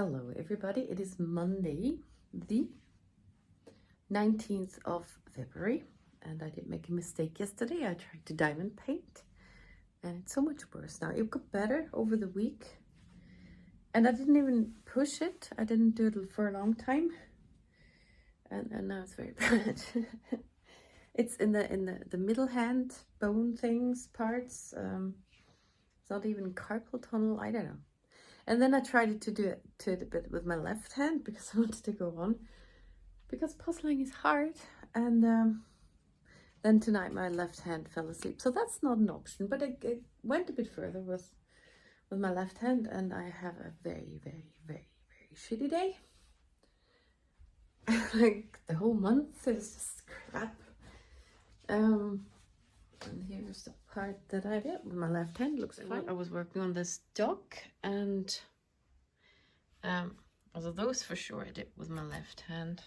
Hello everybody, it is Monday, the 19th of February, and I did make a mistake yesterday. I tried to diamond paint and it's so much worse now. It got better over the week and I didn't even push it. I didn't do it for a long time and now it's very bad. It's in the middle hand bone things parts. It's not even carpal tunnel, I don't know. And then I tried to do it a bit with my left hand because I wanted to go on, because puzzling is hard. And then tonight my left hand fell asleep, so that's not an option. But it went a bit further with my left hand, and I have a very, very, very, very shitty day. Like the whole month is just crap. And here's the part that I did with my left hand. Looks fine. I was working on this dog, and although those for sure I did with my left hand,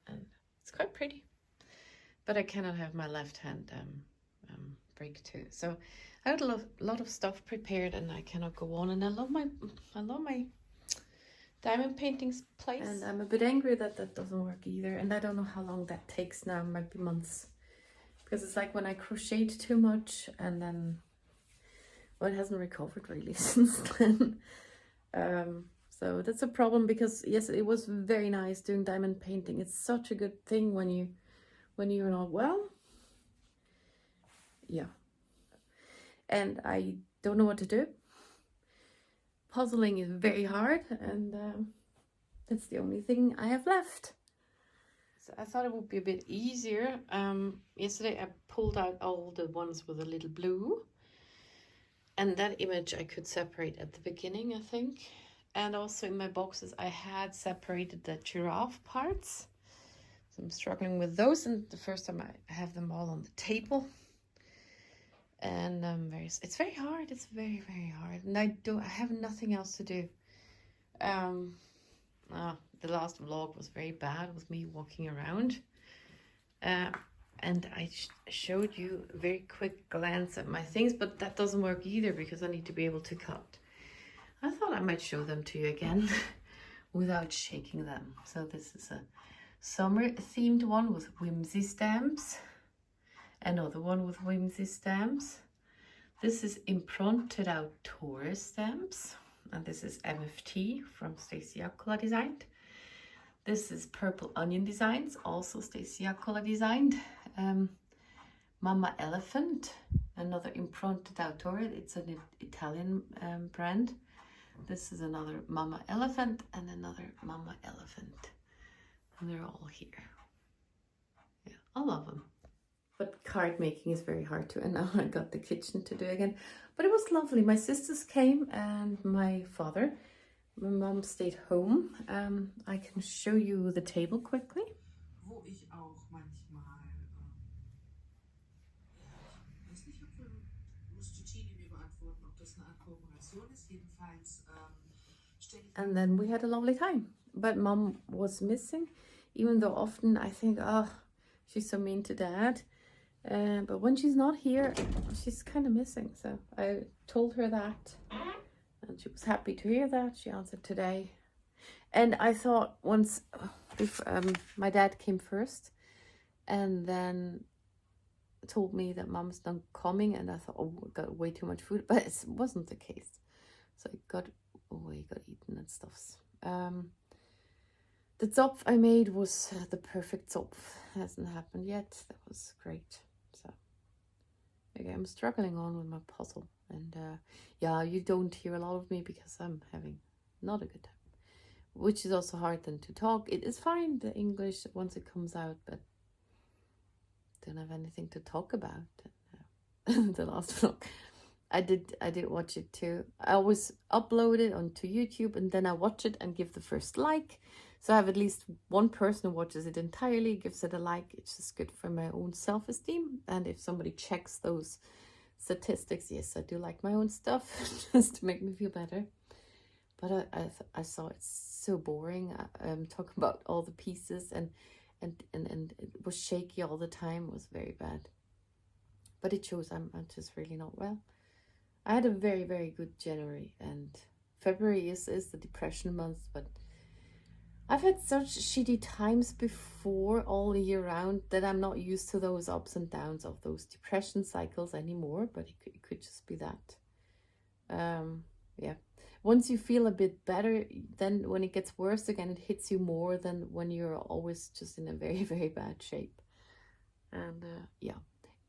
and it's quite pretty. But I cannot have my left hand break too. So I had a lot of stuff prepared, and I cannot go on. And I love my diamond paintings place. And I'm a bit angry that that doesn't work either. And I don't know how long that takes now. It might be months. Because it's like when I crocheted too much, and then, well, it hasn't recovered really since then. So that's a problem, because yes, it was very nice doing diamond painting. It's such a good thing when you're not well. Yeah. And I don't know what to do. Puzzling is very hard, and that's the only thing I have left. So I thought it would be a bit easier. Yesterday I pulled out all the ones with a little blue, and that image I could separate at the beginning, I think. And also in my boxes I had separated the giraffe parts, so I'm struggling with those. And the first time I have them all on the table, and it's very hard. It's very, very hard, and I have nothing else to do. The last vlog was very bad with me walking around, and I showed you a very quick glance at my things, but that doesn't work either because I need to be able to cut. I thought I might show them to you again without shaking them. So this is a summer themed one with whimsy stamps, another one with whimsy stamps. This is imprinted out tourist stamps, and this is MFT from Stacey Akola designed. This is Purple Onion Designs, also Stacey Akola designed. Mama Elephant, another imprinted out tourist. It's an Italian brand. This is another Mama Elephant and another Mama Elephant. And they're all here. Yeah, I love them. But card making is very hard too, and now I got the kitchen to do again. But it was lovely. My sisters came and my father. My mom stayed home. I can show you the table quickly. Wo ich auch manchmal, ich weiß nicht, ob wir musste Gini mir beantworten, ob das eine Art Kooperation ist. Jedenfalls and then we had a lovely time. But mom was missing, even though often I think, oh, she's so mean to dad. But when she's not here, she's kind of missing. So I told her that, and she was happy to hear that. She answered today. And I thought once, if my dad came first and then told me that mom's not coming, and I thought, oh, we got way too much food, but it wasn't the case. So I got eaten and stuff. The zopf I made was the perfect zopf. Hasn't happened yet. That was great. So okay, I'm struggling on with my puzzle, and yeah, you don't hear a lot of me because I'm having not a good time, which is also hard then to talk. It is fine, the English, once it comes out, but don't have anything to talk about. The last vlog, I did watch it too. I always upload it onto YouTube, and then I watch it and give the first like. So I have at least one person who watches it entirely, gives it a like. It's just good for my own self-esteem. And if somebody checks those statistics, yes, I do like my own stuff, just to make me feel better. But I saw it's so boring. Talking about all the pieces, and it was shaky all the time. It was very bad. But it shows I'm just really not well. I had a very, very good January, and February is the depression month, but I've had such shitty times before all year round that I'm not used to those ups and downs of those depression cycles anymore, but it could just be that. Yeah. Once you feel a bit better, then when it gets worse again, it hits you more than when you're always just in a very, very bad shape. And yeah,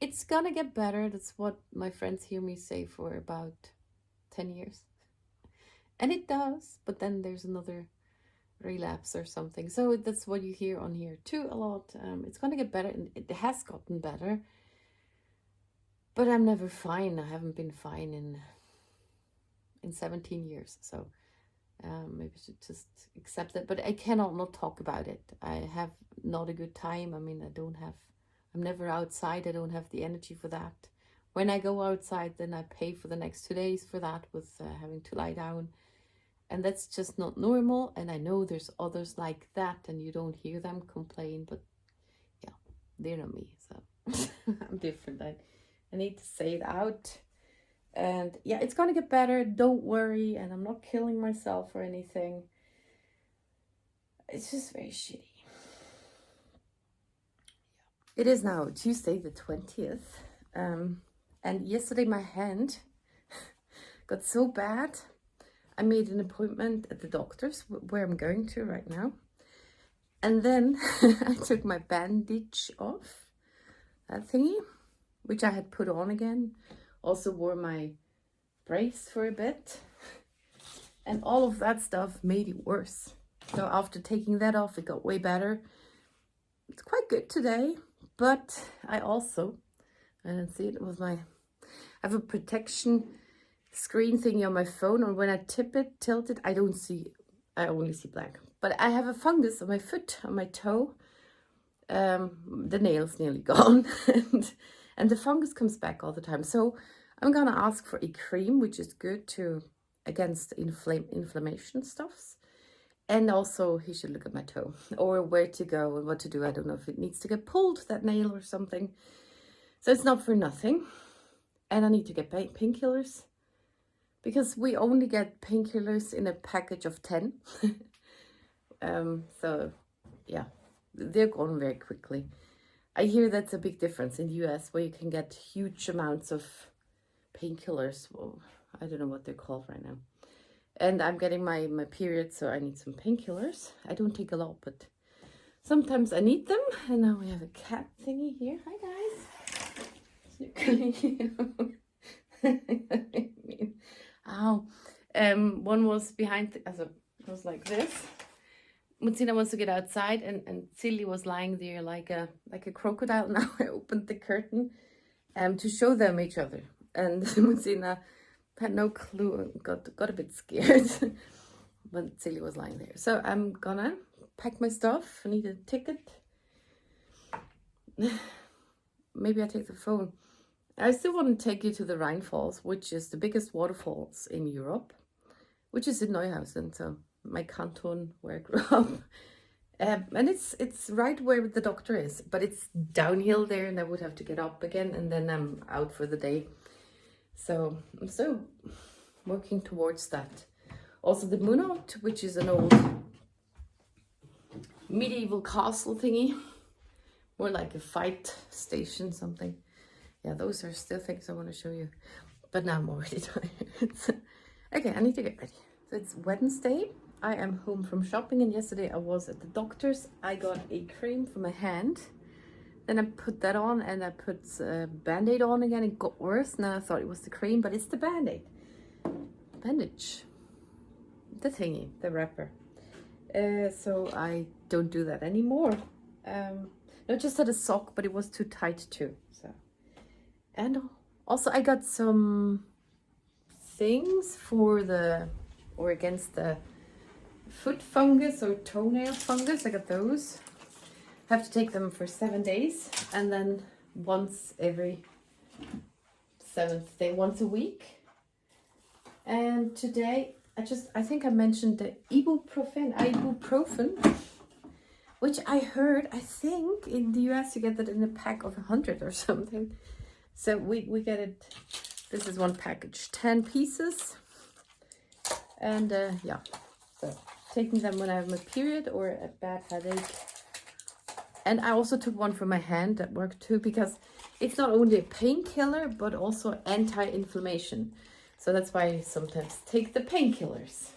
it's gonna get better. That's what my friends hear me say for about 10 years. And it does, but then there's another relapse or something. So that's what you hear on here too a lot. It's gonna get better, and it has gotten better. But I'm never fine. I haven't been fine in 17 years. So maybe I should just accept it. But I cannot not talk about it. I have not a good time. I mean, I'm never outside. I don't have the energy for that. When I go outside, then I pay for the next 2 days for that with having to lie down. And that's just not normal. And I know there's others like that, and you don't hear them complain. But yeah, they're not me. So I'm different. I need to say it out. And yeah, it's gonna get better. Don't worry. And I'm not killing myself or anything. It's just very shitty. It is now Tuesday the 20th. And yesterday my hand got so bad. I made an appointment at the doctor's where I'm going to right now. And then I took my bandage off, that thingy, which I had put on again. Also wore my brace for a bit. And all of that stuff made it worse. So after taking that off, it got way better. It's quite good today. But I also, I don't see it with I have a protection screen thingy on my phone, and when I tilt it, I only see black. But I have a fungus on my foot, on my toe. The nail's nearly gone, and the fungus comes back all the time. So I'm gonna ask for a cream, which is good against inflammation stuffs. And also he should look at my toe, or where to go and what to do. I don't know if it needs to get pulled, that nail or something. So it's not for nothing. And I need to get painkillers, because we only get painkillers in a package of 10. So yeah, they're gone very quickly. I hear that's a big difference in the US, where you can get huge amounts of painkillers. Well, I don't know what they're called right now. And I'm getting my period, so I need some painkillers. I don't take a lot, but sometimes I need them. And now we have a cat thingy here. Hi, guys. Ow. One was behind, it was like this. Mutsina wants to get outside, and Silly was lying there like a crocodile. Now I opened the curtain to show them each other. And Mutsina had no clue, got a bit scared. But Silly was lying there. So I'm gonna pack my stuff. I need a ticket. Maybe I take the phone. I still want to take you to the Rhine Falls, which is the biggest waterfalls in Europe, which is in Neuhausen, so my canton where I grew up. And it's right where the doctor is, but it's downhill there, and I would have to get up again, and then I'm out for the day. So I'm still working towards that. Also the Munot, which is an old medieval castle thingy, more like a fight station, something. Yeah, those are still things I want to show you. But now I'm already tired. Okay, I need to get ready. So it's Wednesday. I am home from shopping, and yesterday I was at the doctor's. I got a cream for my hand. Then I put that on, and I put a Band-Aid on again. It got worse. Now I thought it was the cream, but it's the Band-Aid. Bandage. The thingy, the wrapper. So I don't do that anymore. I just had a sock, but it was too tight too. So, and also I got some things for against the foot fungus or toenail fungus. I got those. Have to take them for 7 days, and then once every 7th day, once a week. And today I think I mentioned the ibuprofen, which I heard, I think in the US you get that in a pack of 100 or something. So we get it. This is one package, 10 pieces. And yeah, so taking them when I have my period or a bad headache. And I also took one for my hand at work too, because it's not only a painkiller, but also anti-inflammation. So that's why I sometimes take the painkillers.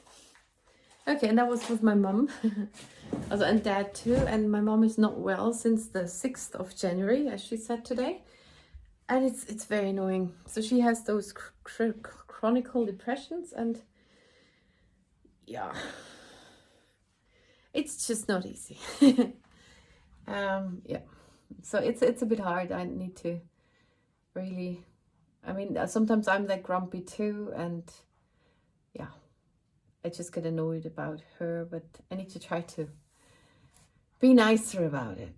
Okay, and that was with my mom. Also, and dad too. And my mom is not well since the 6th of January, as she said today. And it's very annoying. So she has those chronic depressions, and yeah, it's just not easy. Yeah, so it's a bit hard. I need to really, I mean, sometimes I'm that grumpy too, and yeah, I just get annoyed about her, but I need to try to be nicer about it.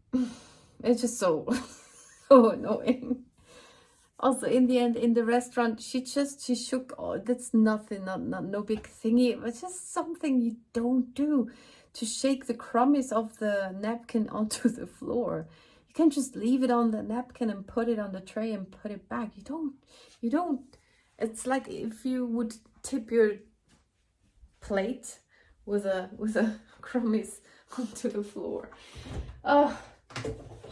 It's just so so annoying. Also, in the end, in the restaurant, she shook. Oh, that's nothing, no big thingy. It's just something you don't do, to shake the crumbs of the napkin onto the floor. You can't just leave it on the napkin and put it on the tray and put it back. You don't. It's like if you would tip your plate with a crumbs onto the floor. Oh.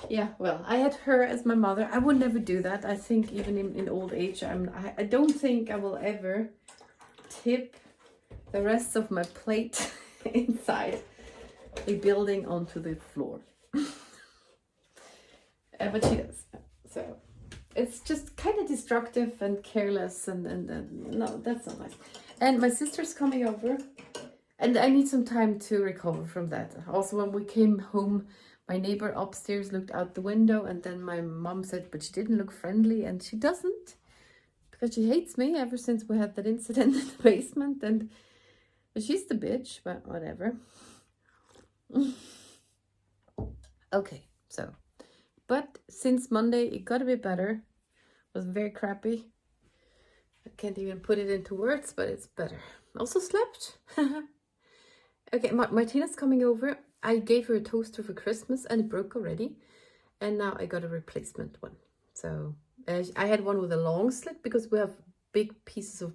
Yeah, well, I had her as my mother. I would never do that. I think even in old age, I don't think I will ever tip the rest of my plate inside a building onto the floor. But she does. So it's just kind of destructive and careless, and no, that's not nice. And my sister's coming over, and I need some time to recover from that. Also, when we came home, my neighbor upstairs looked out the window, and then my mom said, but she didn't look friendly, and she doesn't, because she hates me ever since we had that incident in the basement, and she's the bitch, but whatever. Okay, so, but since Monday, it got a bit better. It was very crappy. I can't even put it into words, but it's better. Also slept. Okay, Martina's coming over. I gave her a toaster for Christmas and it broke already. And now I got a replacement one. So I had one with a long slit because we have big pieces of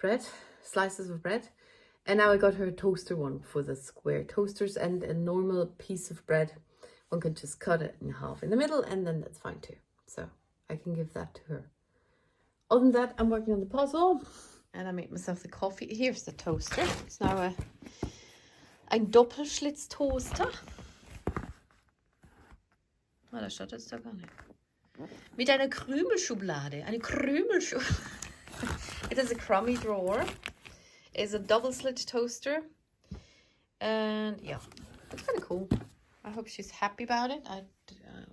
bread, slices of bread. And now I got her a toaster one for the square toasters, and a normal piece of bread. One can just cut it in half in the middle, and then that's fine too. So I can give that to her. Other than that, I'm working on the puzzle. And I made myself the coffee. Here's the toaster. It's now ein Doppelschlitztoaster. Oh, da schaut jetzt da gar nicht. Mit einer Krümelschublade. Eine Krümelschublade. It has a crummy drawer. It's a double slit toaster. And yeah, it's kind of cool. I hope she's happy about it. I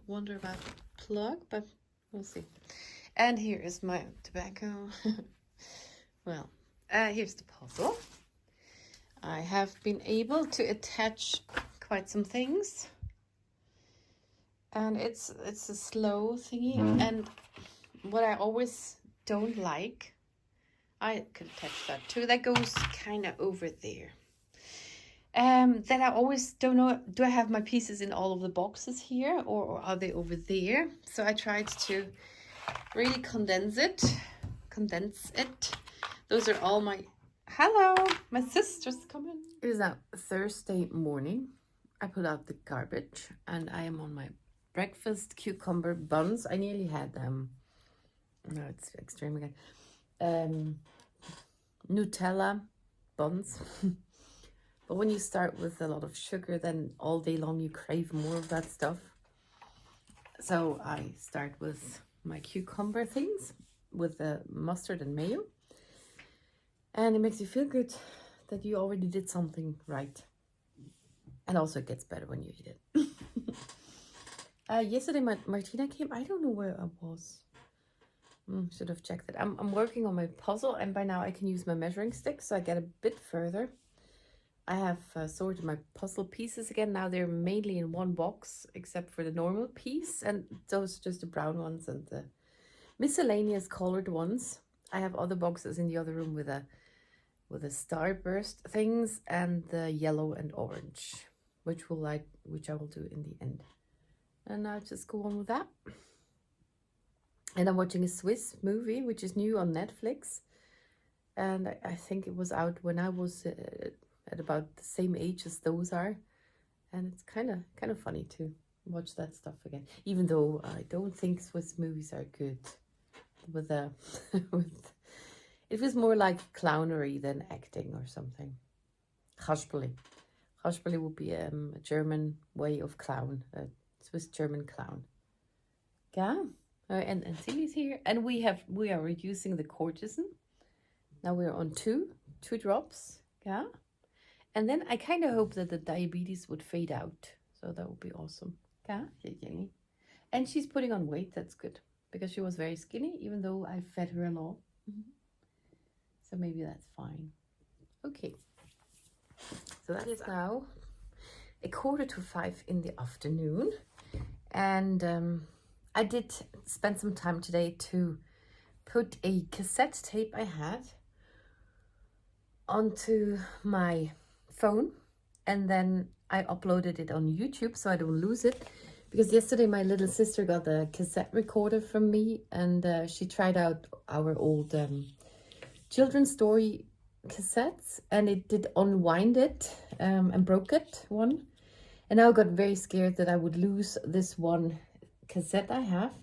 wonder about the plug, but we'll see. And here is my tobacco. Well, here's the puzzle. I have been able to attach quite some things. And it's a slow thingy. And what I always don't like, I could attach that too. That goes kind of over there. Then I always don't know, do I have my pieces in all of the boxes here, or are they over there? So I tried to really condense it. Those are all my... Hello, my sister's coming. It is now Thursday morning. I put out the garbage and I am on my breakfast cucumber buns. I nearly had them. No, it's extremely good. Nutella buns. But when you start with a lot of sugar, then all day long you crave more of that stuff. So I start with my cucumber things with the mustard and mayo. And it makes you feel good that you already did something right. And also it gets better when you eat it. Yesterday Martina came. I don't know where I was. Should have checked it. I'm working on my puzzle, and by now I can use my measuring stick, so I get a bit further. I have sorted my puzzle pieces again. Now they're mainly in one box, except for the normal piece, and those are just the brown ones and the miscellaneous colored ones. I have other boxes in the other room with a starburst things and the yellow and orange, which I will do in the end. And now just go on with that. And I'm watching a Swiss movie, which is new on Netflix. and I think it was out when I was at about the same age as those are, and it's kind of funny to watch that stuff again. Even though I don't think Swiss movies are good with with it was more like clownery than acting or something. Kasperle. Kasperle would be a German way of clown, a Swiss German clown. Yeah. And Silly's here, and we are reducing the cortisone. Now we're on two drops. Yeah. And then I kind of hope that the diabetes would fade out. So that would be awesome. Yeah. And she's putting on weight. That's good, because she was very skinny, even though I fed her a lot. So maybe that's fine. Okay. So that is now 4:45 in the afternoon. And I did spend some time today to put a cassette tape I had onto my phone, and then I uploaded it on YouTube so I don't lose it, because yesterday my little sister got a cassette recorder from me, and she tried out our old children's story cassettes, and it did unwind it and broke it one, and I got very scared that I would lose this one cassette I have,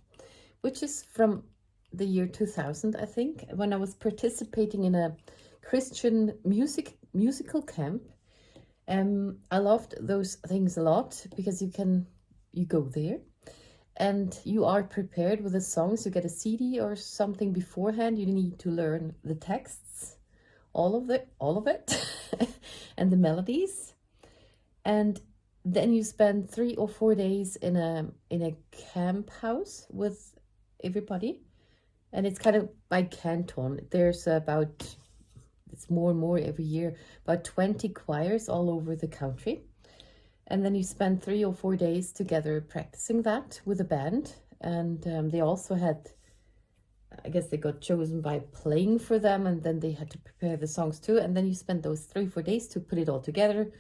which is from the year 2000, I think, when I was participating in a Christian musical camp. I loved those things a lot, because you go there and you are prepared with the songs. You get a CD or something beforehand. You need to learn the texts, all of it and the melodies, and then you spend 3 or 4 days in a camp house with everybody, and it's kind of by canton. There's it's more and more every year, about 20 choirs all over the country, and then you spend 3 or 4 days together practicing that with a band. And they also had, I guess they got chosen by playing for them, and then they had to prepare the songs too, and then you spend those 3-4 days to put it all together.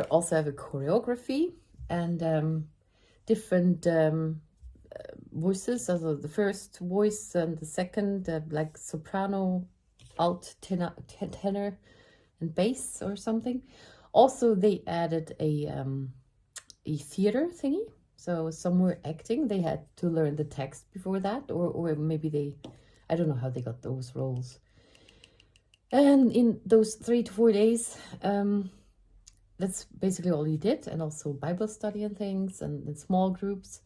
Also have a choreography and different voices, also the first voice and the second, like soprano, alt, tenor and bass or something. Also they added a theater thingy, so some were acting. They had to learn the text before that, or maybe I don't know how they got those roles. And in those 3 to 4 days, that's basically all you did, and also Bible study and things, and small groups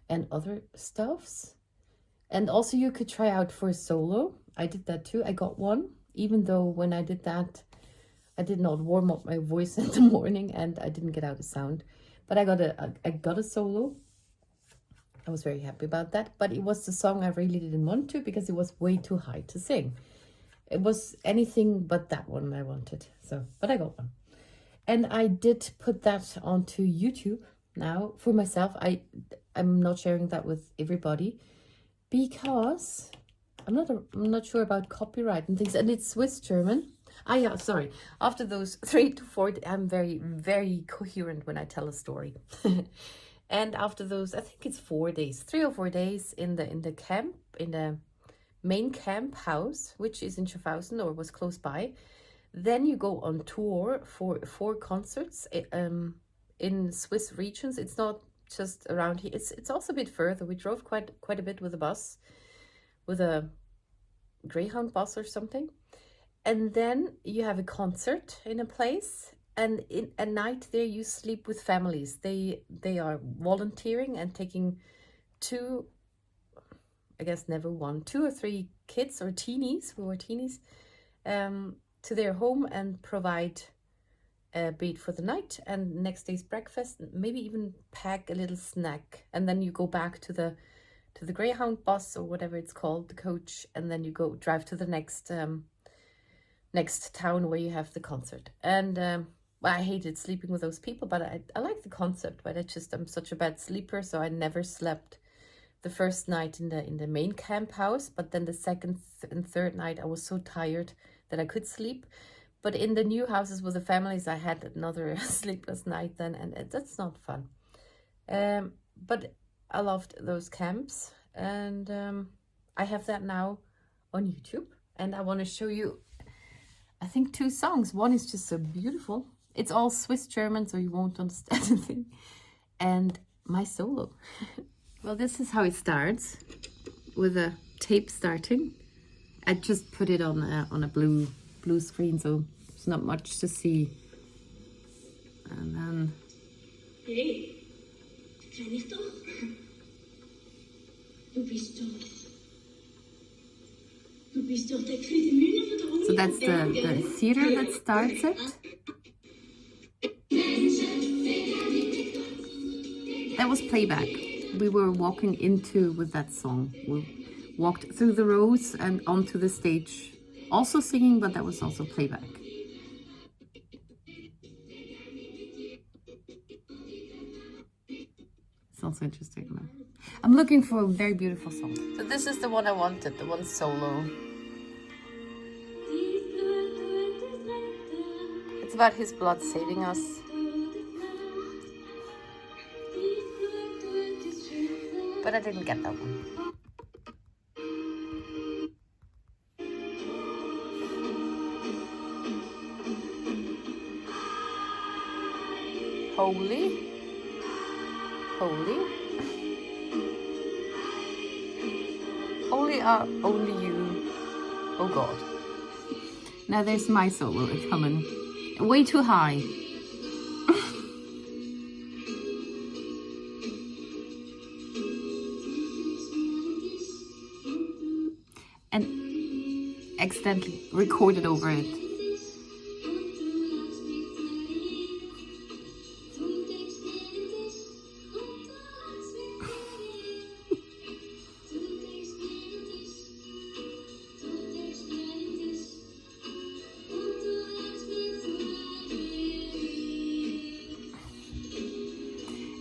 and other stuffs. And also you could try out for a solo. I did that too. I got one, even though when I did that, I did not warm up my voice in the morning and I didn't get out a sound. But I got a solo. I was very happy about that. But it was the song I really didn't want to, because it was way too high to sing. It was anything but that one I wanted. So, but I got one. And I did put that onto YouTube now for myself. I'm not sharing that with everybody, because I'm not sure about copyright and things, and it's Swiss German. Yeah, sorry. After those 3 to 4, I'm very, very coherent when I tell a story. And after those, I think it's 4 days, 3 or 4 days in the camp, in the main camp house, which is in Schaffhausen or was close by. Then you go on tour for 4 concerts in Swiss regions. It's not just around here. It's also a bit further. We drove quite a bit with a bus, with a Greyhound bus or something. And then you have a concert in a place, and in a night there you sleep with families. They are volunteering and taking 2, I guess never 1, 2 or 3 kids or teenies, who are teenies, to their home and provide a bed for the night and next day's breakfast, maybe even pack a little snack, and then you go back to the Greyhound bus or whatever it's called, the coach, and then you go drive to the next town where you have the concert. And well, I hated sleeping with those people, but I like the concept. But I'm such a bad sleeper, so I never slept the first night in the main camp house. But then the second and third night, I was so tired that I could sleep. But in the new houses with the families, I had another sleepless night then, and that's not fun. But I loved those camps, and I have that now on YouTube, and I want to show you I think 2 songs. One is just so beautiful. It's all Swiss German, so you won't understand anything. And my solo. Well, this is how it starts, with a tape starting. I just put it on a blue screen, so there's not much to see. And then... Hey, kenn ich doch. Du bist doch der Krimineller von der Uni. So that's the theater that starts it. That was playback. We were walking into with that song. We walked through the rows and onto the stage, also singing, but that was also playback. It's also interesting. I'm looking for a very beautiful song. So this is the one I wanted, the one solo. It's about his blood saving us. But I didn't get that one. Holy, holy, holy are only you, oh God. Now there's my solo coming, way too high. And accidentally recorded over it.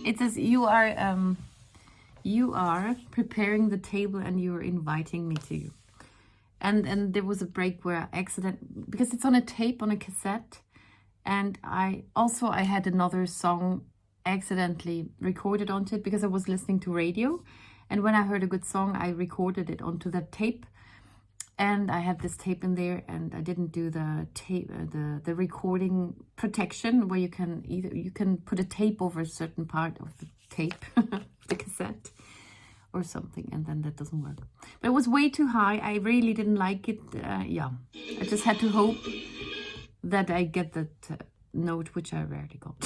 It says you are preparing the table and you are inviting me to you. And there was a break where I because it's on a tape, on a cassette, and I had another song accidentally recorded onto it because I was listening to radio, and when I heard a good song I recorded it onto that tape, and I had this tape in there, and I didn't do the tape the recording protection where you can put a tape over a certain part of the tape the cassette or something, and then that doesn't work. But it was way too high. I really didn't like it. Yeah, I just had to hope that I get that note, which I rarely got.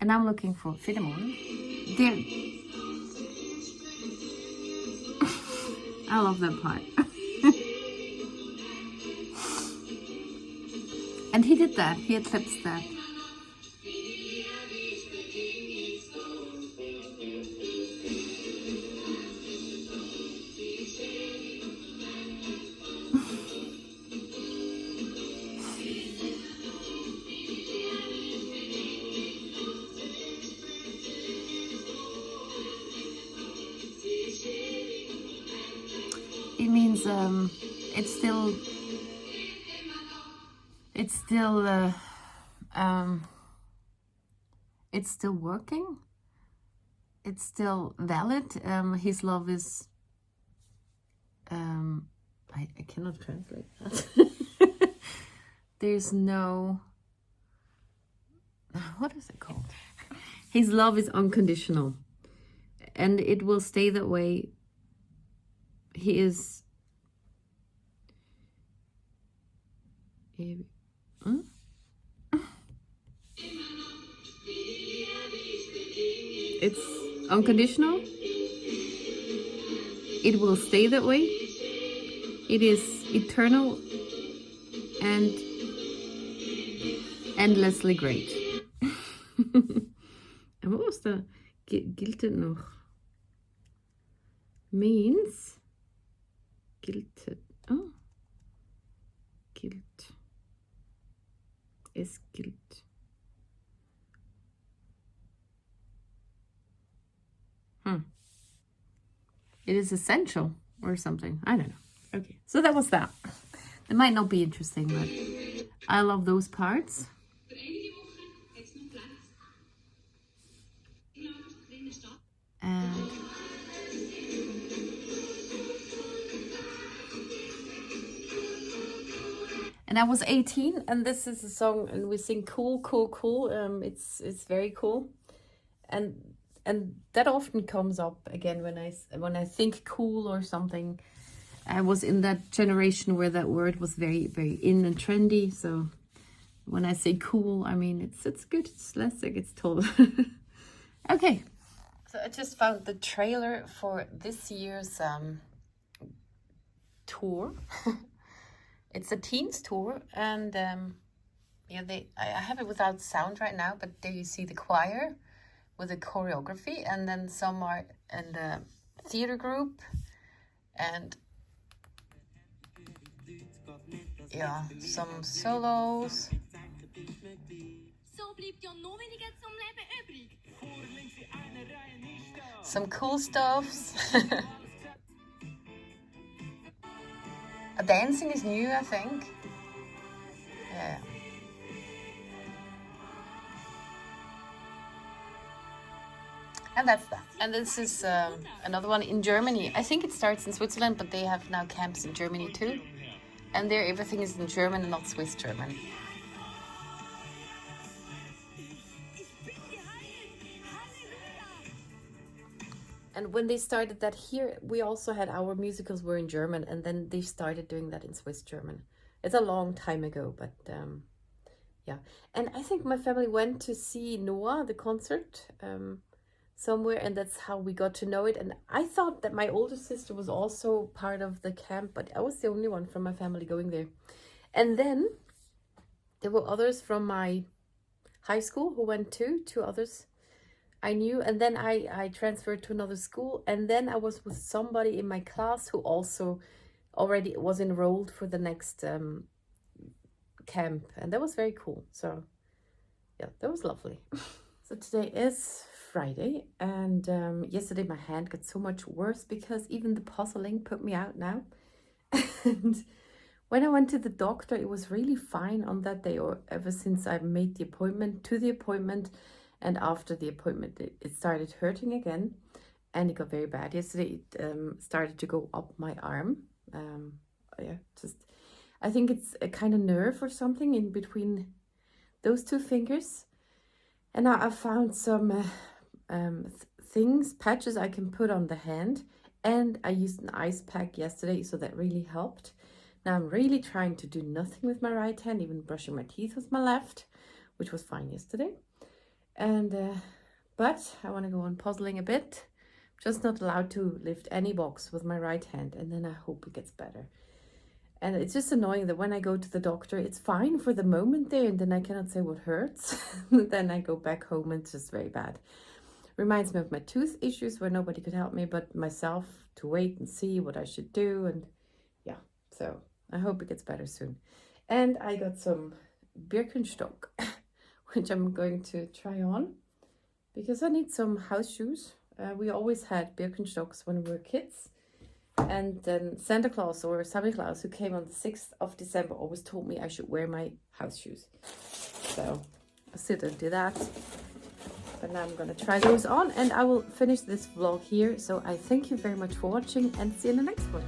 And I'm looking for Philemon. There. I love that part. And he did that. He eclipsed that. It means it's still working. It's still valid. His love is I cannot translate that. There's no, what is it called? His love is unconditional, and it will stay that way. He is it's unconditional. It will stay that way. It is eternal and endlessly great. And what was the giltet noch? Means giltet. Oh, gilt. Es gilt. It is essential or something. I don't know. Okay, so that was that. It might not be interesting, but I love those parts. And And I was 18, and this is a song, and we sing "Cool, Cool, Cool." It's very cool, and that often comes up again when I think cool or something. I was in that generation where that word was very, very in and trendy. So when I say cool, I mean it's good. It's classic. It's total. Okay. So I just found the trailer for this year's tour. It's a teens tour, and yeah, I have it without sound right now, but there you see the choir with the choreography, and then some are in the theater group, and yeah, some solos. Some cool stuffs. Dancing is new, I think. Yeah. And that's that. And this is another one in Germany. I think it starts in Switzerland, but they have now camps in Germany too. And there everything is in German and not Swiss German. And when they started that here, we also had our musicals were in German, and then they started doing that in Swiss German. It's a long time ago, but yeah. And I think my family went to see Noah, the concert, somewhere, and that's how we got to know it. And I thought that my older sister was also part of the camp, but I was the only one from my family going there. And then there were others from my high school who went too, 2 others I knew, and then I transferred to another school, and then I was with somebody in my class who also already was enrolled for the next camp, and that was very cool. So yeah, that was lovely. So today is Friday, and yesterday my hand got so much worse because even the puzzling put me out now. And when I went to the doctor, it was really fine on that day, or ever since I made the appointment, and after the appointment, it started hurting again, and it got very bad. Yesterday, it started to go up my arm. Yeah, I think it's a kind of nerve or something in between those 2 fingers. And now I found some patches I can put on the hand, and I used an ice pack yesterday, so that really helped. Now I'm really trying to do nothing with my right hand, even brushing my teeth with my left, which was fine yesterday. And but I want to go on puzzling a bit. Just not allowed to lift any box with my right hand, and then I hope it gets better. And it's just annoying that when I go to the doctor, it's fine for the moment there, and then I cannot say what hurts. Then I go back home and it's just very bad. Reminds me of my tooth issues where nobody could help me but myself, to wait and see what I should do. And yeah, so I hope it gets better soon. And I got some Birkenstock, which I'm going to try on because I need some house shoes. We always had Birkenstocks when we were kids. And then Santa Claus, or Santa Claus, who came on the 6th of December, always told me I should wear my house shoes. So I still don't do that. But now I'm going to try those on, and I will finish this vlog here. So I thank you very much for watching, and see you in the next one.